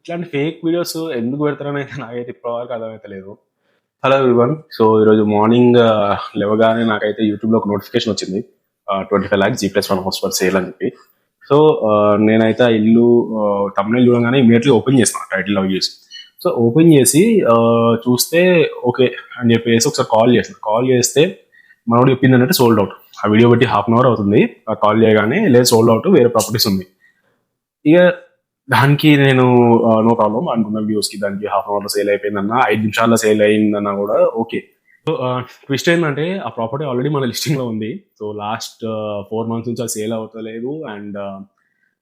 ఇట్లాంటి fake videos ఎందుకు పెడతారనైతే నాకైతే ఇప్పటివరకు అర్థమైతే లేదు. Hello everyone. సో ఈరోజు మార్నింగ్ లేవగానే నాకైతే యూట్యూబ్లో ఒక నోటిఫికేషన్ వచ్చింది. 25 lakhs G+1 house for sale అని చెప్పి. సో నేనైతే ఆ ఇల్లు తమ్ముళ్ళు చూడగానే ఇమీడియట్లీ ఓపెన్ చేసిన టైటిల్ అవి చేసి. సో ఓపెన్ చేసి చూస్తే ఓకే అని చెప్పేసి ఒకసారి కాల్ చేస్తే మనోడు చెప్పింది అంటే సోల్డ్ అవుట్. ఆ వీడియో బట్టి హాఫ్ అన్ అవర్ అవుతుంది. కాల్ చేయగానే లేదు సోల్డ్ అవుట్, వేరే ప్రాపర్టీస్ ఉంది. ఇక దానికి నేను నో ప్రాబ్లం అనుకున్న వ్యూస్కి, దానికి హాఫ్ అన్ అవర్లో సేల్ అయిపోయిందన్నా, 5 నిమిషాల్లో సేల్ అయిందన్నా కూడా ఓకే. సో ట్విస్ట్ ఏంటంటే ఆ ప్రాపర్టీ ఆల్రెడీ మన లిస్టింగ్లో ఉంది. సో లాస్ట్ 4 months నుంచి అది సేల్ అవుతలేదు. అండ్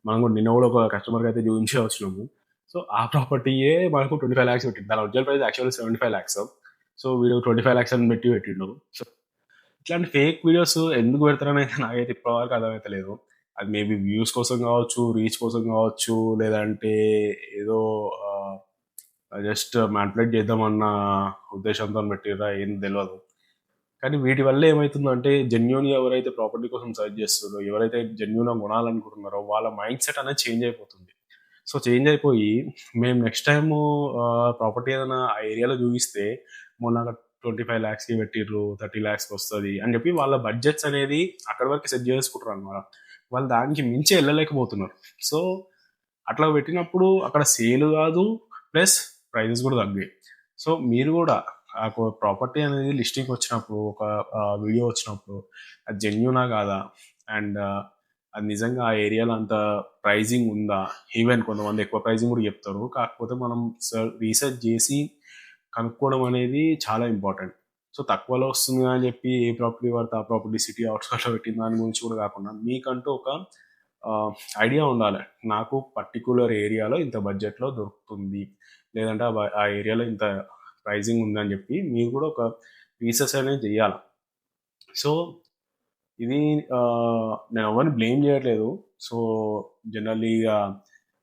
మనం కూడా నిన్న కూడా ఒక కస్టమర్కి అయితే చూపించే వచ్చినాము. సో ఆ ప్రాపర్టీయే మనకు 25 lakhs పెట్టింది. దాని original price actually 75 lakhs. So వీడు 25 lakhs అని పెట్టిండు. సో ఇట్లాంటి ఫేక్ వీడియోస్ ఎందుకు పెడతారనైతే నాకైతే ఇప్పటివరకు అర్థమైతే లేదు. అది మేబీ వ్యూస్ కోసం కావచ్చు, రీచ్ కోసం కావచ్చు, లేదంటే ఏదో జస్ట్ మ్యానిపులేట్ చేద్దామన్న ఉద్దేశంతో పెట్టిర్రా ఏం తెలియదు. కానీ వీటి వల్ల ఏమవుతుందంటే జెన్యూన్గా ఎవరైతే ప్రాపర్టీ కోసం సర్చ్ చేస్తున్నారో, ఎవరైతే జెన్యూన్గా కొనాలనుకుంటున్నారో వాళ్ళ మైండ్ సెట్ అనేది చేంజ్ అయిపోతుంది. సో చేంజ్ అయిపోయి మేము నెక్స్ట్ టైము ప్రాపర్టీ ఏదైనా ఆ ఏరియాలో చూపిస్తే మొన్న 25 lakhsకి పెట్టిర్రు, 30 lakhsకి వస్తుంది అని చెప్పి వాళ్ళ బడ్జెట్స్ అనేది అక్కడి వరకు సెట్ చేసుకుంటారు అనమాట. వాళ్ళు దానికి మించి వెళ్ళలేకపోతున్నారు. సో అట్లా పెట్టినప్పుడు అక్కడ సేల్ కాదు, ప్లస్ ప్రైజెస్ కూడా తగ్గాయి. సో మీరు కూడా ఆ ప్రాపర్టీ అనేది లిస్టింగ్ వచ్చినప్పుడు, ఒక వీడియో వచ్చినప్పుడు అది జెన్యూనా కాదా, అండ్ అది నిజంగా ఆ ఏరియాలో అంత ప్రైజింగ్ ఉందా, ఈవెన్ కొంతమంది ఎక్కువ ప్రైజింగ్ కూడా చెప్తారు. కాకపోతే మనం రీసెర్చ్ చేసి కనుక్కోవడం అనేది చాలా ఇంపార్టెంట్. సో తక్కువలో వస్తుంది అని చెప్పి ఏ ప్రాపర్టీ పడితే ఆ ప్రాపర్టీ సిటీ అవుట్స్కట్స్లో పెట్టిన దాని గురించి కూడా కాకుండా మీకంటూ ఒక ఐడియా ఉండాలి. నాకు పర్టికులర్ ఏరియాలో ఇంత బడ్జెట్లో దొరుకుతుంది, లేదంటే ఆ ఏరియాలో ఇంత ప్రైజింగ్ ఉందని చెప్పి మీరు కూడా ఒక రీసెర్చ్ అనేది చేయాలి. సో ఇది నేను ఎవరిని బ్లేమ్ చేయట్లేదు. సో జనరల్లీ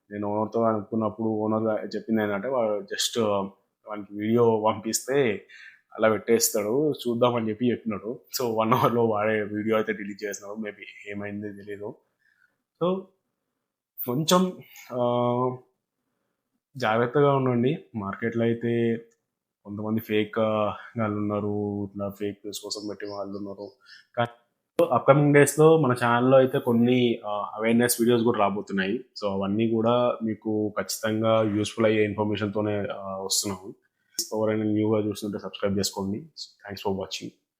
నేను ఓనర్తో అనుకున్నప్పుడు ఓనర్ చెప్పింది ఏంటంటే వాడు జస్ట్ వానికి వీడియో పంపిస్తే అలా పెట్టేస్తాడు, చూద్దామని చెప్పినాడు. సో 1 hourలో వాడే వీడియో అయితే డిలీట్ చేసినాడు. మేబీ ఏమైంది తెలియదు. సో కొంచెం జాగ్రత్తగా ఉండండి. మార్కెట్లో అయితే కొంతమంది ఫేక్ వాళ్ళు ఉన్నారు, ఇట్లా ఫేక్ న్యూస్ కోసం పెట్టిన వాళ్ళు ఉన్నారు. కానీ అప్కమింగ్ డేస్లో మన ఛానల్లో అయితే కొన్ని అవేర్నెస్ వీడియోస్ కూడా రాబోతున్నాయి. సో అవన్నీ కూడా మీకు ఖచ్చితంగా యూస్ఫుల్ అయ్యే ఇన్ఫర్మేషన్తోనే వస్తున్నాము. ఎవరైనా న్యూగా చూస్తుంటే సబ్స్క్రైబ్ చేసుకోండి. Thanks for watching.